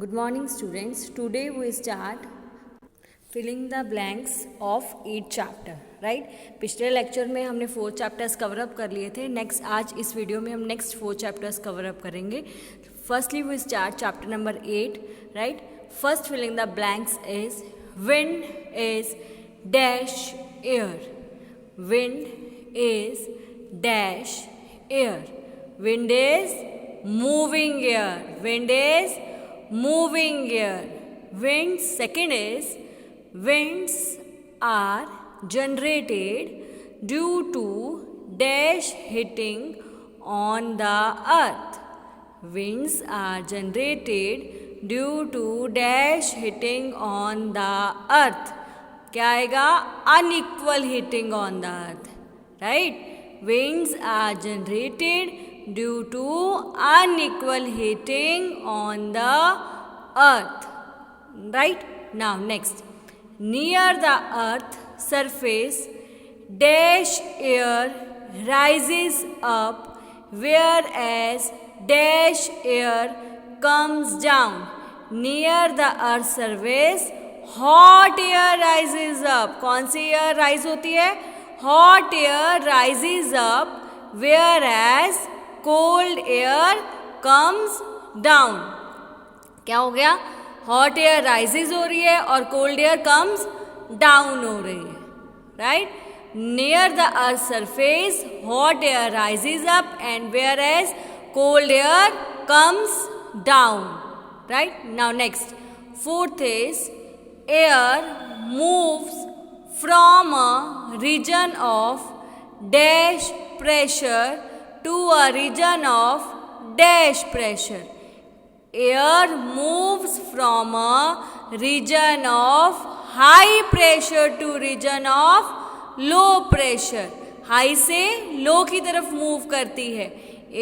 Good morning students. Today we start filling the blanks of 8 chapter, right? पिछले lecture में हमने 4 chapters cover up कर लिए थे. नेक्स्ट आज इस वीडियो में हम नेक्स्ट 4 चैप्टर्स कवर अप करेंगे. Firstly we start chapter number 8, right? First filling the blanks is wind is dash air. Wind is dash air. Wind is moving air. Wind is moving air. Winds, second is winds are generated due to dash hitting on the earth. Winds are generated due to dash hitting on the earth. क्या आएगा? Unequal hitting on the earth, right? Winds are generated due to unequal hitting on the earth, right? Now next, near the earth surface dash air rises up, whereas dash air comes down. Near the earth surface hot air rises up. कौन सी air rise होती है? Hot air rises up, whereas cold air comes down. क्या हो गया? Hot air rises हो रही है और कोल्ड एयर कम्स डाउन हो रही है, right? Near the earth surface hot air rises up and whereas cold air comes down, right? Now next, fourth is air moves from a region of dash pressure to a region of dash pressure. Air moves from a region of high pressure to region of low pressure. High से लो की तरफ move करती है.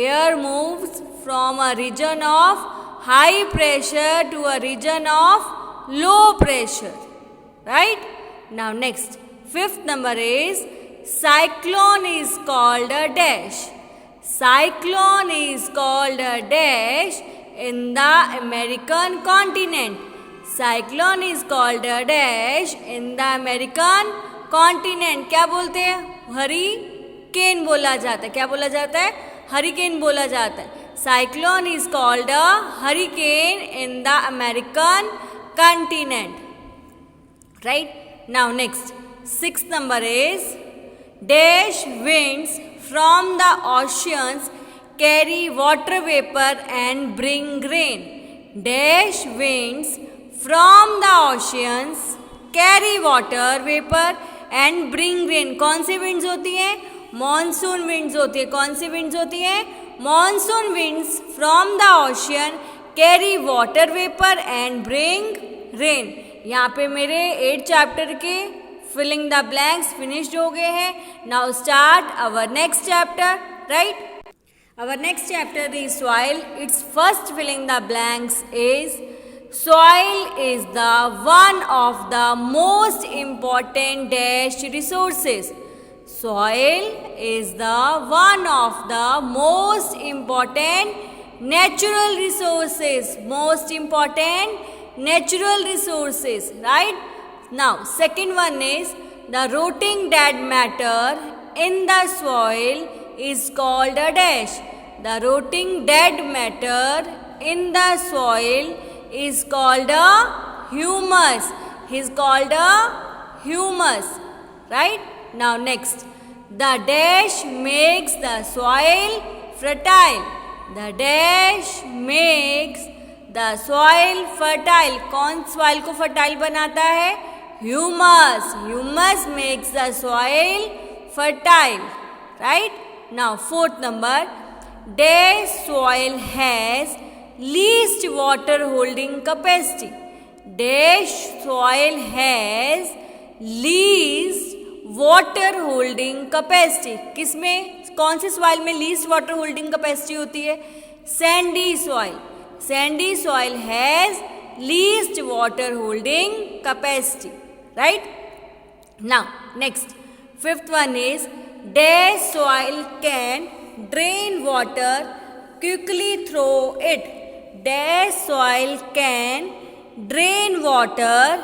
Air moves from a region of high pressure to a region of low pressure, right? Now next, fifth number is cyclone is called a dash. Cyclone is called a dash in the American continent. Cyclone is called a dash in the American continent. क्या बोलते हैं? Hurricane बोला जाता है. क्या बोला जाता है? हरिकेन बोला जाता है. Cyclone is called a hurricane in the American continent, right? Now next, sixth number is dash winds from the oceans carry water vapor and bring rain. Dash winds from the oceans carry water vapor and bring rain. कौन सी winds होती हैं? Monsoon winds होती है. कौन सी winds होती हैं? Monsoon winds from the ocean carry water vapor and bring rain. यहाँ पे मेरे 8 चैप्टर के filling the blanks finished हो गए हैं. Now start our next chapter, right? Our next chapter is soil. Its first filling the blanks is soil is the one of the most important dash resources. Soil is the one of the most important natural resources. Most important natural resources, right? Now, second one is the rotting dead matter in the soil is called a dash. The rotting dead matter in the soil is called a humus. Is called a humus, right? Now next, the dash makes the soil fertile. The dash makes the soil fertile. कौन soil को fertile बनाता है? Humus. Humus makes the soil fertile, right? Now fourth number, dash soil has least water holding capacity. Dash soil has least water holding capacity. किस में? कौन से soil में least water holding capacity होती है? Sandy soil. Sandy soil has least water holding capacity, right? Now next, fifth one is dash soil can drain water quickly through it. Dash soil can drain water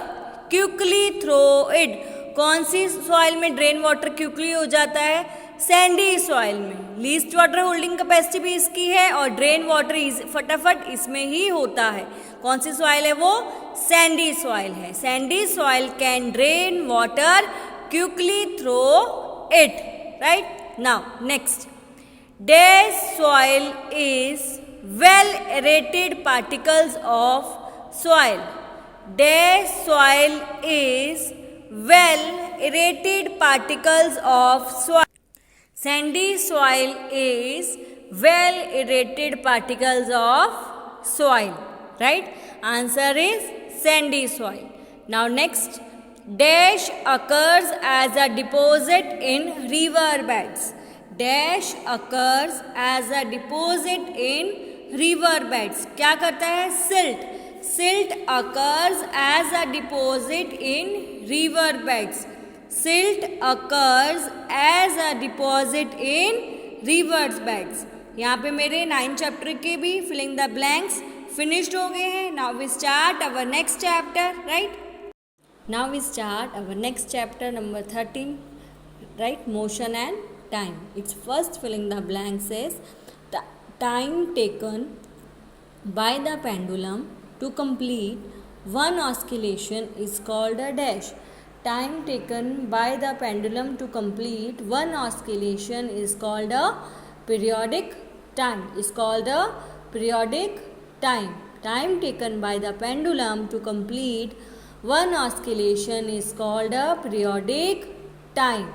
quickly through it. कौन सी soil में drain water quickly हो जाता है? Sandy soil में। Least water holding capacity भी इसकी है और ड्रेन वाटर फटाफट इसमें ही होता है। कौन सी सॉइल है वो? सैंडी सॉइल है। Sandy soil can drain water quickly through it, right. Now next, dash soil is well aerated particles of soil. Dash soil is well aerated particles of soil. Sandy soil is well aerated particles of soil, right? Answer is sandy soil. Now next, dash occurs as a deposit in river beds. Dash occurs as a deposit in river beds. क्या करता है? silt. Silt occurs as a deposit in river beds. Silt occurs as a deposit in river beds. यहाँ पे मेरे 9 chapter के भी filling the blanks finished हो गए हैं. Now we start our next chapter, right? Now we start our next chapter number 13, right? Motion and time. Its first filling the blanks is time taken by the pendulum to complete one oscillation is called a dash. Time taken by the pendulum to complete one oscillation is called a periodic time. Is called a periodic time. Time taken by the pendulum to complete one oscillation is called a periodic time.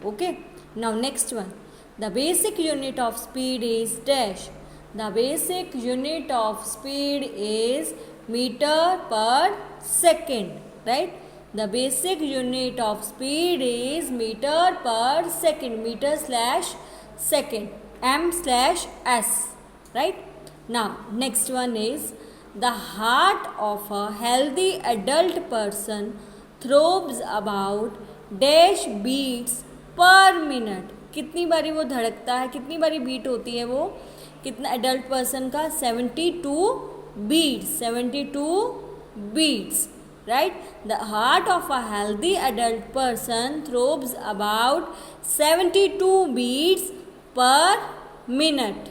Okay. Now next one. The basic unit of speed is dash. The basic unit of speed is meter per second, right? The basic unit of speed is meter per second, meter slash second, m/s, right? Now next one is the heart of a healthy adult person throbs about dash beats per minute. कितनी बारी वो धड़कता है, कितनी बारी beat होती है वो, कितना एडल्ट पर्सन का? 72 beats. 72 beats, right? The heart of a healthy adult person throbs about 72 beats per minute.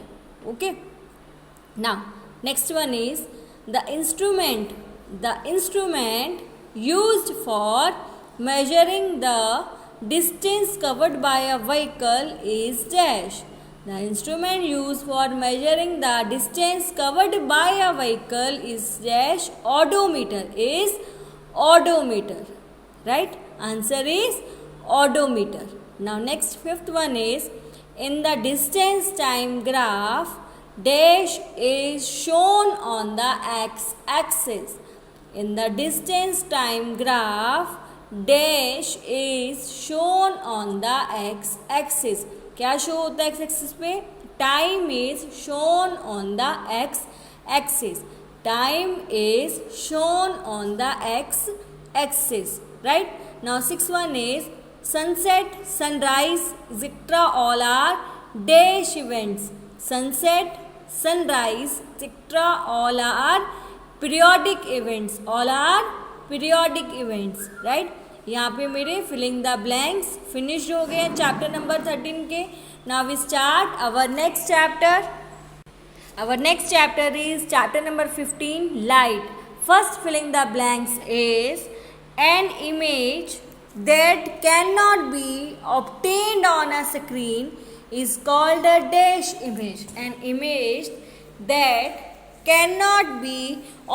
Okay. Now next one is the instrument. The instrument used for measuring the distance covered by a vehicle is dash. The instrument used for measuring the distance covered by a vehicle is dash. Odometer. Is odometer, right? Answer is odometer. Now next, fifth one is in the distance time graph dash is shown on the x-axis. In the distance time graph dash is shown on the X axis. क्या show होता है X axis पे? Time is shown on the X axis. Time is shown on the X axis, right. Now 6 one is sunset, sunrise, etcetera all are dash events. Sunset, sunrise, etcetera all are periodic events. All are periodic events, right. यहाँ पे मेरे filling the blanks finish हो गए हैं chapter number 13 के. Now we start our next chapter. Our next chapter is chapter number 15, right. First filling the blanks is an image that can not be obtained on a screen is called a dash image. An image that cannot be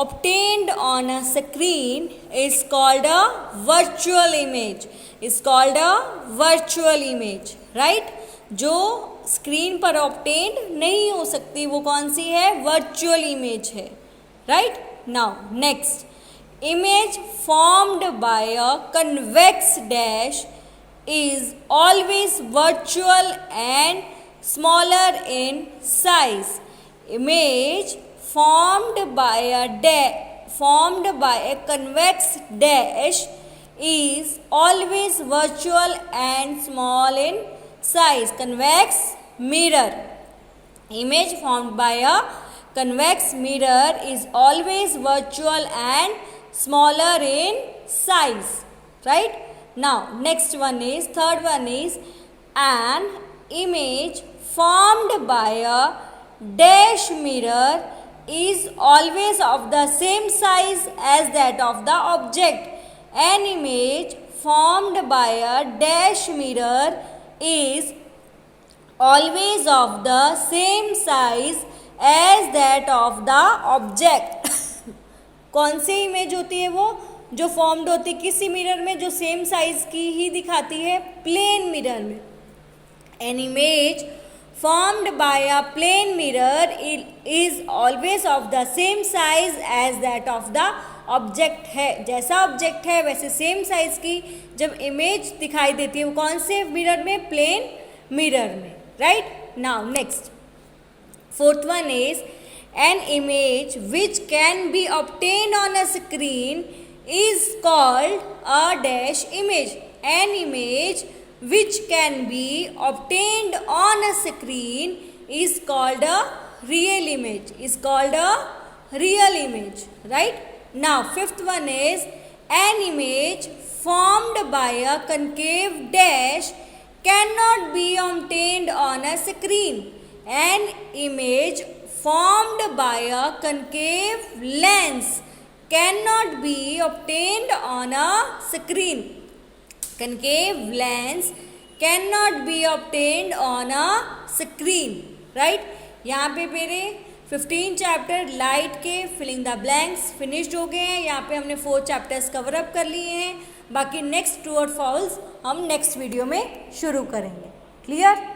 obtained on a screen is called a virtual image. Is called a virtual image, right? जो screen पर obtained नहीं हो सकती वो कौन सी है? virtual image है, right? Now next, image formed by a convex dash is always virtual and smaller in size. Image formed by a convex dash is always virtual and small in size. Convex mirror. Image formed by a convex mirror is always virtual and smaller in size, right? Now next one is, third one is, an image formed by a dash mirror is always of the same size as that of the object. An image formed by a dash mirror is always of the same size as that of the object. कौन सी image होती है वो जो formed होती है किसी mirror में, जो सेम साइज की ही दिखाती है? प्लेन मिरर में. An image formed by a plane mirror is always of the same size as that of the object है. जैसा ऑब्जेक्ट है वैसे सेम साइज की जब इमेज दिखाई देती है वो कौन से मिरर में? प्लेन मिरर में, right? Now next, fourth one is, an image which can be obtained on a screen is called a dash image. An image which can be obtained on a screen is called a real image. Is called a real image, right? Now fifth one is, an image formed by a concave dash cannot be obtained on a screen. An image formed by a concave lens cannot be obtained on a screen. Concave lens cannot be obtained on a screen, right? यहाँ पे मेरे 15 chapter light के filling the blanks finished हो गए हैं. यहाँ पे हमने 4 चैप्टर्स कवर अप कर लिए हैं. बाकी नेक्स्ट ट्रू और फॉल्स हम नेक्स्ट वीडियो में शुरू करेंगे. क्लियर?